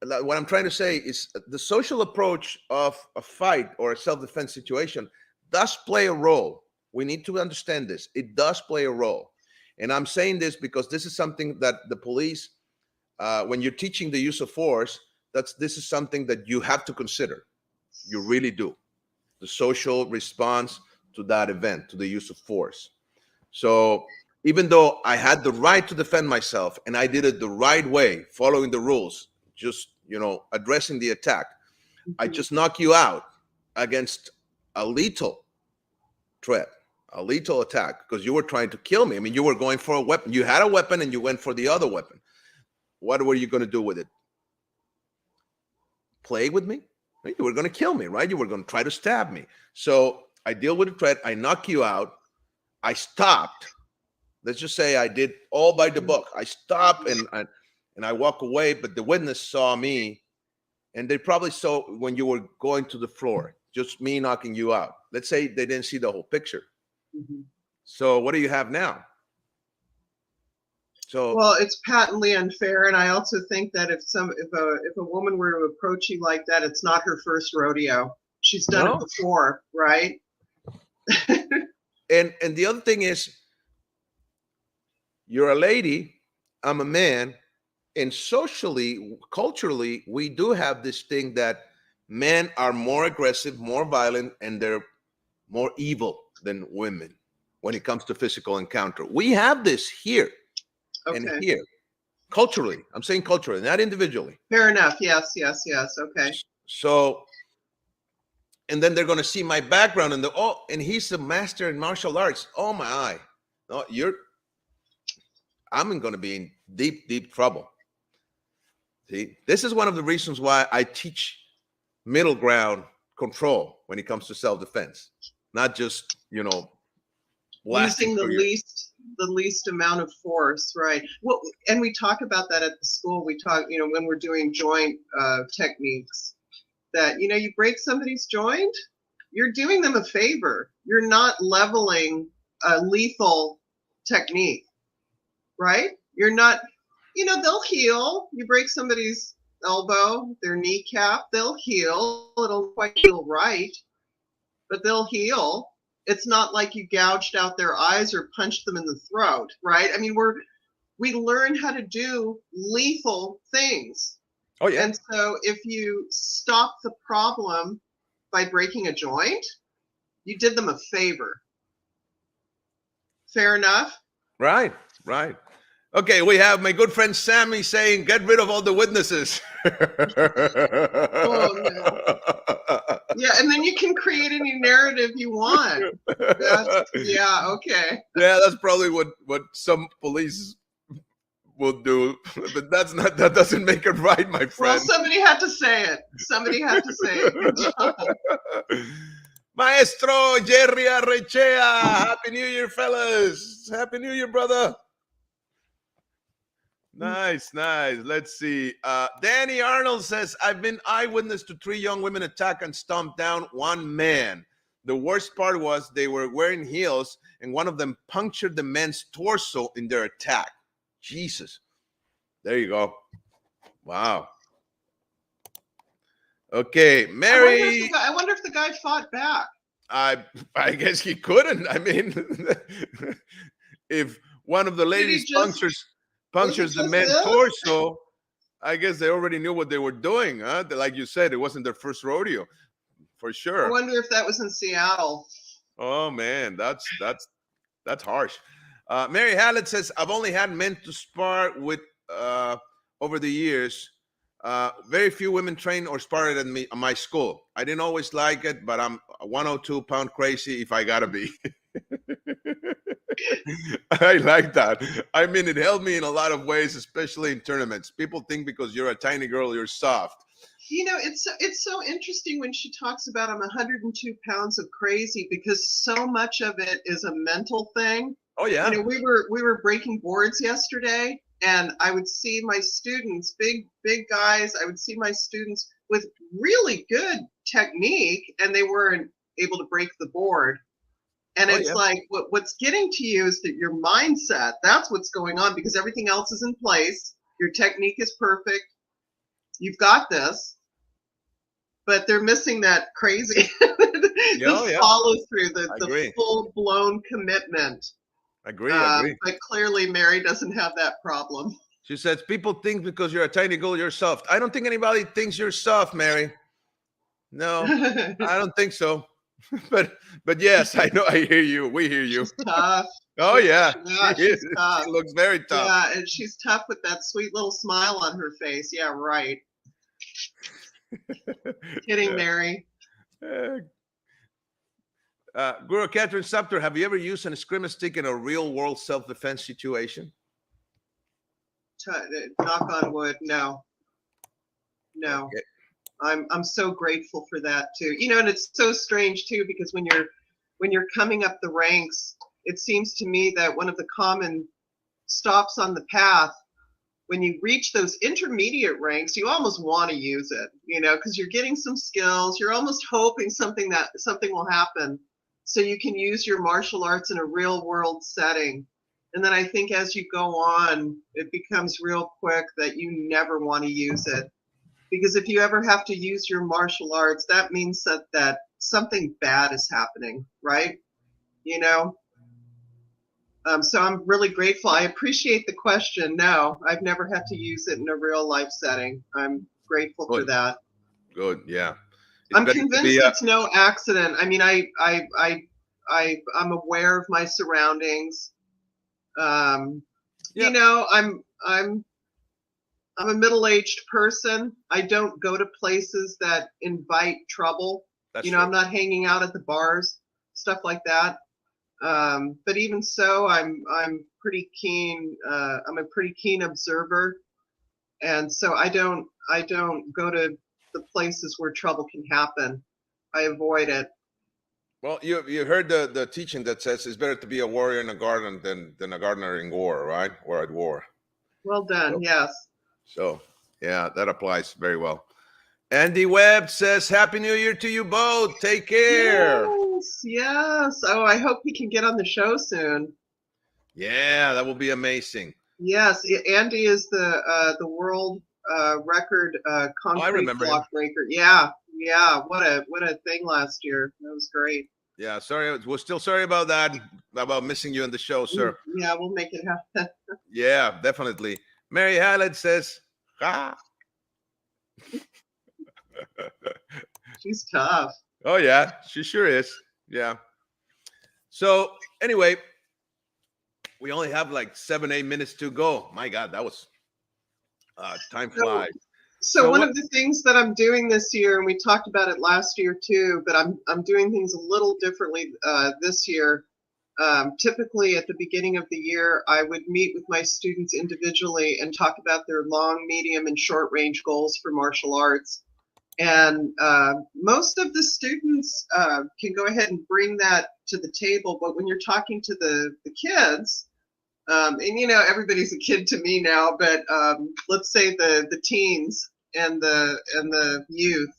what I'm trying to say is the social approach of a fight or a self-defense situation does play a role. We need to understand this. It does play a role. And I'm saying this because this is something that the police, when you're teaching the use of force, this is something that you have to consider. You really do. The social response to that event, to the use of force. So even though I had the right to defend myself and I did it the right way, following the rules, just addressing the attack, I just knock you out against a lethal threat, a lethal attack, because you were trying to kill me. I mean, you were going for a weapon. You had a weapon and you went for the other weapon. What were you going to do with it? Play with me? You were going to kill me, right? You were going to try to stab me. So I deal with the threat. I knock you out. I stopped. Let's just say I did all by the book. I stopped and I walk away, but the witness saw me, and they probably saw when you were going to the floor, just me knocking you out. Let's say they didn't see the whole picture. Mm-hmm. So what do you have now? So well, it's patently unfair, and I also think that if a woman were to approach you like that, it's not her first rodeo. She's done it before, right? and the other thing is, You're a lady, I'm a man, and socially, culturally, we do have this thing that men are more aggressive, more violent, and they're more evil than women when it comes to physical encounter. We have this here and Okay. here, culturally. I'm saying culturally, not individually. Fair enough. Yes, yes, yes. Okay. So, and then they're going to see my background and and he's a master in martial arts. Oh my eye. No, I'm going to be in deep, deep trouble. See, this is one of the reasons why I teach middle ground control when it comes to self-defense, not just, blasting Using through your. the least amount of force, right? Well, and we talk about that at the school. We talk, when we're doing joint techniques, that you break somebody's joint, you're doing them a favor. You're not leveling a lethal technique, right? You're not, they'll heal. You break somebody's elbow, their kneecap, they'll heal. It'll quite feel right, but they'll heal. It's not like you gouged out their eyes or punched them in the throat, right? I mean, we learn how to do lethal things. Oh yeah. And so if you stop the problem by breaking a joint, you did them a favor. Fair enough? Right. Okay, we have my good friend Sammy saying, "Get rid of all the witnesses." Oh no. Yeah, and then you can create any narrative you want. Yeah, okay. Yeah, that's probably what some police will do, but that doesn't make it right, my Well, friend. somebody had to say it. Somebody had to say it. Good job. Maestro Jerry Arrechea, Happy New Year, fellas! Happy New Year, brother. Nice. Let's see. Danny Arnold says, "I've been eyewitness to 3 young women attack and stomp down one man. The worst part was they were wearing heels, and one of them punctured the man's torso in their attack." Jesus. There you go. Wow. Okay, Mary. I wonder if the guy fought back. I guess he couldn't. I mean, if one of the ladies punctures the man's torso, I guess they already knew what they were doing, huh? Like you said, it wasn't their first rodeo, for sure. I wonder if that was in Seattle. Oh man, that's harsh. Mary Hallett says, "I've only had men to spar with over the years. Very few women train or sparred at my school. I didn't always like it, but I'm 102-pound crazy if I gotta be." I like that. I mean, it helped me in a lot of ways, especially in tournaments. People think because you're a tiny girl, you're soft. It's so interesting when she talks about I'm 102 pounds of crazy, because so much of it is a mental thing. Oh yeah. We were breaking boards yesterday, and I would see my students, big guys. I would see my students with really good technique, and they weren't able to break the board. And it's like what's getting to you is that your mindset. That's what's going on, because everything else is in place. Your technique is perfect. You've got this, but they're missing that crazy follow through, the full blown commitment. Agree. But clearly, Mary doesn't have that problem. She says, "People think because you're a tiny girl, you're soft." I don't think anybody thinks you're soft, Mary. No, I don't think so. But yes, I know. I hear you. We hear you. She's tough. Oh yeah, she's tough. She looks very tough. Yeah, and she's tough with that sweet little smile on her face. Yeah, right. Kidding, Mary. Guro Kathrin Sumpter, have you ever used an eskrima stick in a real world self-defense situation? Knock on wood, no. Okay. I'm so grateful for that too. And it's so strange too, because when you're coming up the ranks, it seems to me that one of the common stops on the path, when you reach those intermediate ranks, you almost want to use it, because you're getting some skills. You're almost hoping something will happen, so you can use your martial arts in a real world setting. And then I think as you go on, it becomes real quick that you never want to use it. Because if you ever have to use your martial arts, that means that something bad is happening, right? So I'm really grateful. I appreciate the question. No, I've never had to use it in a real life setting. I'm grateful for Good, that. good, yeah. It's I'm better to convinced be it's no accident. I mean, I'm aware of my surroundings. yeah, I'm a middle-aged person. I don't go to places that invite trouble. that's true. I'm not hanging out at the bars, stuff like that. But even so, I'm pretty keen. I'm a pretty keen observer, and so I don't go to the places where trouble can happen. I avoid it. Well, you heard the teaching that says it's better to be a warrior in a garden than a gardener in war, right? Or at war. Well done. So, Yes. so yeah, that applies very well. Andy Webb says, Happy New Year to you both. Take care. Yes. Yes. Oh, I hope he can get on the show soon. Yeah, that will be amazing. Yes, Andy is the world record I concrete remember him. block breaker. Yeah, yeah. What a thing last year. That was great. Yeah, sorry. We're still sorry about that, about missing you in the show, sir. Yeah, we'll make it happen. Yeah, definitely. Mary Hallett says, Ha. She's tough. Oh, yeah, she sure is. Yeah. So, anyway, we only have like 7, 8 minutes to go. My God, that was time flies. So one what? of the things that I'm doing this year, and we talked about it last year too, but I'm doing things a little differently this year. Typically at the beginning of the year, I would meet with my students individually and talk about their long, medium, and short range goals for martial arts. And most of the students can go ahead and bring that to the table. But when you're talking to the kids, and everybody's a kid to me now, but let's say the teens and the youth,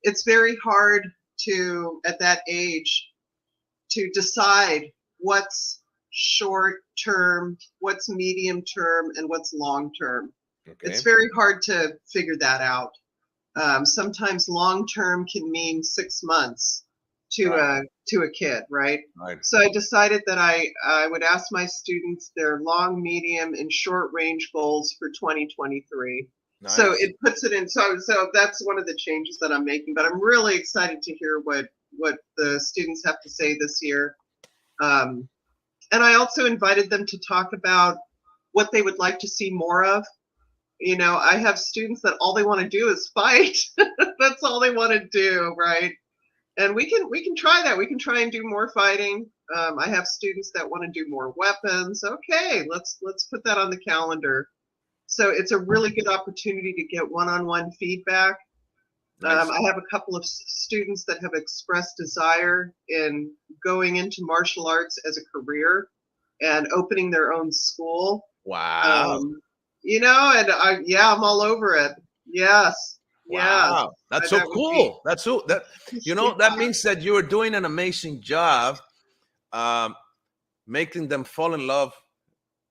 it's very hard to at that age to decide what's short term, what's medium term, and what's long term. Okay. It's very hard to figure that out. Sometimes long term can mean 6 months to a kid, right? Right. So I decided that I would ask my students their long, medium, and short range goals for 2023. Nice. So it puts it in. So that's one of the changes that I'm making. But I'm really excited to hear what the students have to say this year. And I also invited them to talk about what they would like to see more of. I have students that all they want to do is fight. That's all they want to do, right? And we can try that. We can try and do more fighting. I have students that want to do more weapons. Okay, let's put that on the calendar. So it's a really good opportunity to get one-on-one feedback. Nice. I have a couple of students that have expressed desire in going into martial arts as a career and opening their own school. Wow. And I'm all over it. Yes. Wow. That's so cool. That means that you are doing an amazing job making them fall in love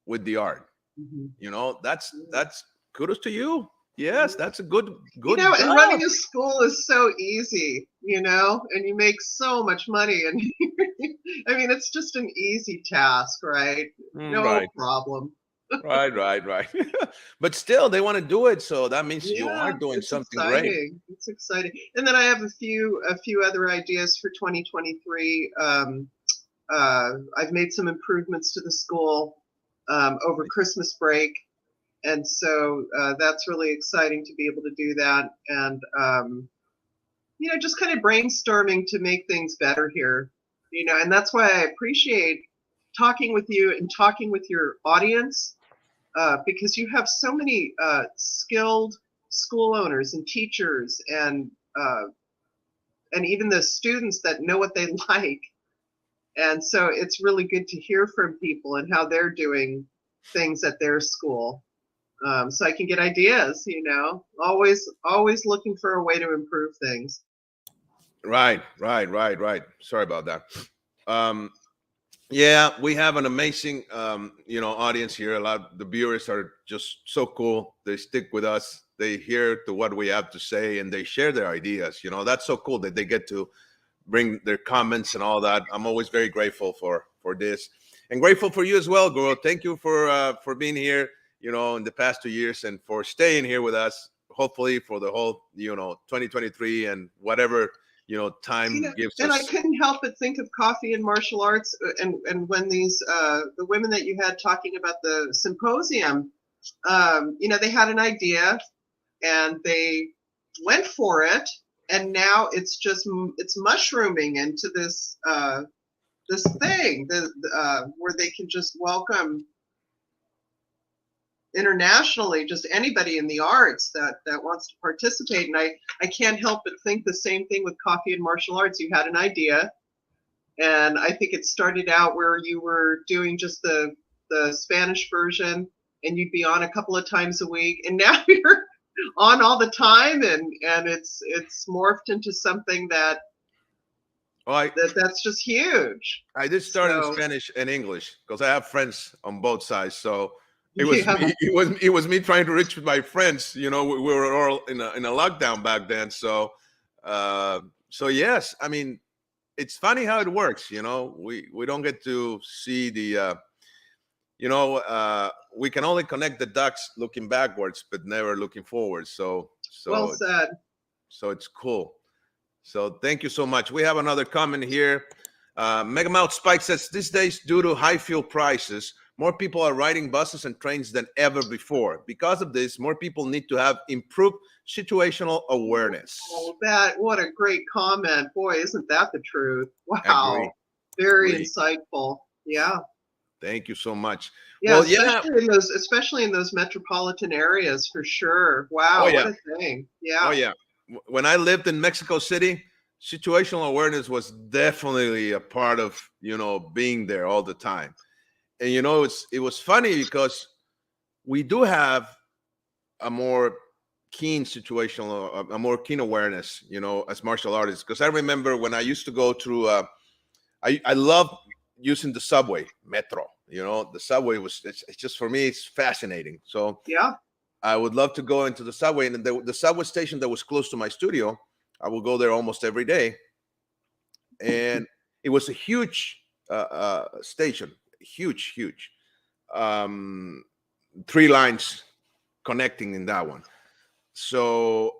with the art. Mm-hmm. That's kudos to you. Yes, that's a good job. And running a school is so easy, and you make so much money. And I mean, it's just an easy task, right? No problem. Right. But still, they want to do it, so that means you are doing something exciting. great. It's exciting. And then I have a few other ideas for 2023. I've made some improvements to the school over Christmas break, and so that's really exciting to be able to do that. And just kind of brainstorming to make things better here. And that's why I appreciate talking with you and talking with your audience. Because you have so many skilled school owners and teachers and even the students that know what they like. And so it's really good to hear from people and how they're doing things at their school. So I can get ideas, always looking for a way to improve things. Right. Sorry about that. Yeah, we have an amazing, audience here. A lot of the viewers are just so cool. They stick with us. They hear to what we have to say, and they share their ideas. That's so cool that they get to bring their comments and all that. I'm always very grateful for this. And grateful for you as well, Guro. Thank you for being here, in the past 2 years, and for staying here with us. Hopefully for the whole, 2023 and whatever, time gives And I us. couldn't help but think of coffee and martial arts, and when these the women that you had talking about the symposium, they had an idea and they went for it, and now it's mushrooming into this thing where they can just welcome internationally just anybody in the arts that wants to participate. And I can't help but think the same thing with coffee and martial arts. You had an idea, and I think it started out where you were doing just the Spanish version, and you'd be on a couple of times a week, and now you're on all the time, and it's morphed into something that that's just huge. I did start in Spanish and English because I have friends on both sides. So it was me trying to reach my friends. We were all in a lockdown back then. So yes, I mean, it's funny how it works. We don't get to see the we can only connect the dots looking backwards, but never looking forward. So well said. So it's cool. So thank you so much. We have another comment here. Megamouth Spike says, these days, due to high fuel prices, more people are riding buses and trains than ever before. Because of this, more people need to have improved situational awareness. Oh, what a great comment. Boy, isn't that the truth? Wow. Very insightful. Yeah. Thank you so much. Yeah, well, especially in those metropolitan areas, for sure. Wow, what a thing. Yeah. Oh, yeah. When I lived in Mexico City, situational awareness was definitely a part of, being there all the time. And, it was funny because we do have a more keen a more keen awareness, as martial artists. Because I remember when I used to go through, I love using the subway, metro. The subway it's just, for me, it's fascinating. So yeah, I would love to go into the subway, and the subway station that was close to my studio, I will go there almost every day. And it was a huge station, huge. 3 lines connecting in that one. So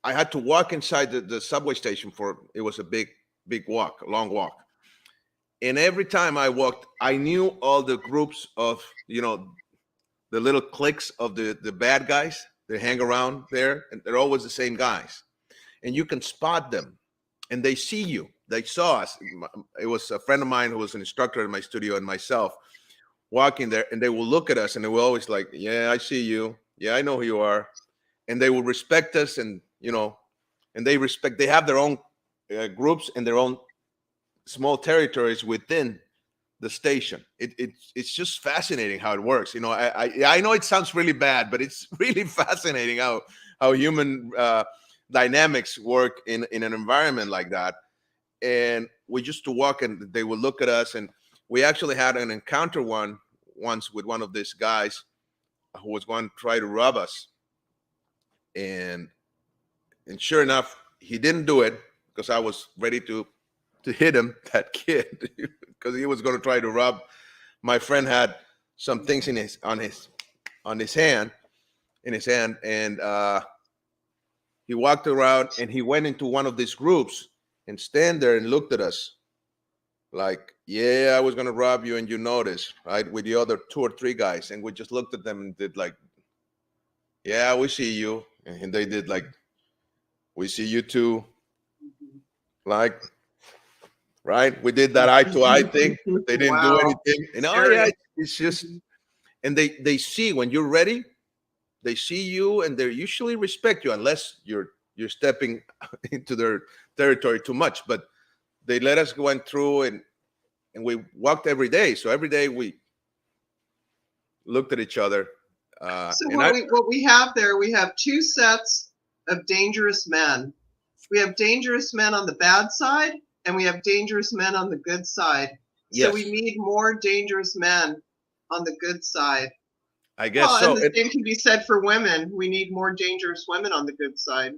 I had to walk inside the subway station it was a big walk, a long walk. And every time I walked, I knew all the groups of, the little cliques of the bad guys. They hang around there, and they're always the same guys. And you can spot them, and they see you. They saw us. It was a friend of mine who was an instructor in my studio, and myself walking there, and they will look at us, and they will always like, yeah, I see you. Yeah, I know who you are. And they will respect us, and, and they have their own groups and their own small territories within the station. It's just fascinating how it works. I know it sounds really bad, but it's really fascinating how human dynamics work in an environment like that. And we used to walk, and they would look at us, and we actually had an encounter once with one of these guys who was going to try to rob us. And sure enough, he didn't do it, because I was ready to hit him, that kid, because he was going to try to rob. My friend had some things in his hand, and he walked around, and he went into one of these groups and stand there and looked at us like, yeah, I was going to rob you, and you noticed, right, with the other 2 or 3 guys. And we just looked at them and did like, yeah, we see you. And they did like, we see you too. Like, right? We did that eye to eye thing. They didn't do anything. And it's just, and they see when you're ready, they see you, and they usually respect you, unless you're stepping into their territory too much. But they let us go through, and we walked every day. So every day we looked at each other. So what we have there, we have 2 sets of dangerous men. We have dangerous men on the bad side, and we have dangerous men on the good side. Yes. So we need more dangerous men on the good side. I guess so. And the same can be said for women. We need more dangerous women on the good side.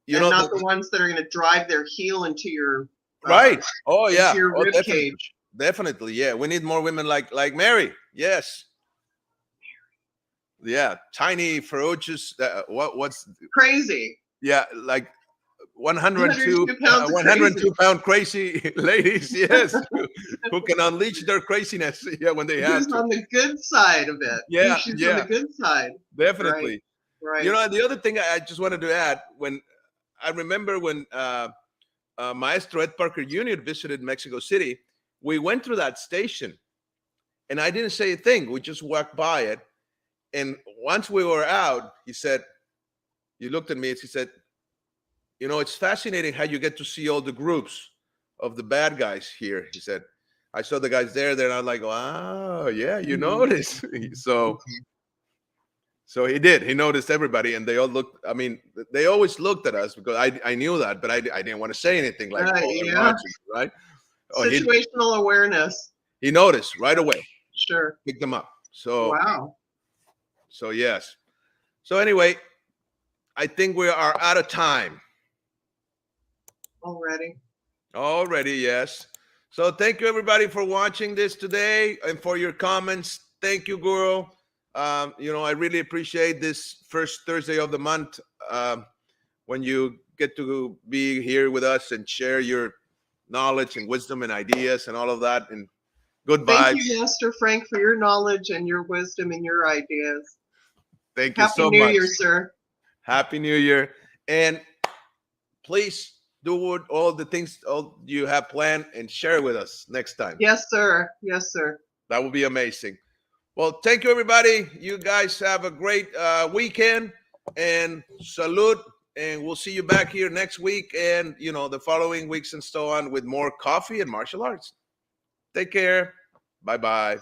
Not the ones that are going to drive their heel into your right. Oh yeah. Into your rib cage. Definitely, yeah. We need more women like Mary. Yes. Yeah, tiny, ferocious. What's Crazy. yeah, like 102 102 pounds of 102 pound crazy ladies. Yes, who can unleash their craziness. Yeah, when they have Who's to. on the good side of it? Yeah, She's on the yeah, good side. Right. definitely. You Right. know, the other thing I just wanted to add, when I remember when Maestro Ed Parker Jr. visited Mexico City, we went through that station, and I didn't say a thing. We just walked by it, and once we were out, he looked at me and he said, "You know, it's fascinating how you get to see all the groups of the bad guys here." He said, "I saw the guys there, and I'm like, oh yeah, you Mhm. noticed." So he did. He noticed everybody, and they all looked. I mean, they always looked at us because I knew that, but I didn't want to say anything like, "Oh, they're Yeah. watching," right? Oh, Situational awareness. he noticed right away, Sure. picked them up. So Wow. yes. So anyway, I think we are out of time Already. already. Yes. So thank you everybody for watching this today and for your comments. Thank you, Guro. You know, I really appreciate this first Thursday of the month when you get to be here with us and share your knowledge and wisdom and ideas and all of that and good Thank vibes. you, Master Frank, for your knowledge and your wisdom and your ideas. Thank you Happy so New much. Year, sir. Happy New Year. And please do all the things all you have planned and share with us next time. Yes, sir. Yes, sir. That would be amazing. Well, thank you, everybody. You guys have a great weekend and salute. And we'll see you back here next week and, you know, the following weeks and so on with more coffee and martial arts. Take care. Bye-bye.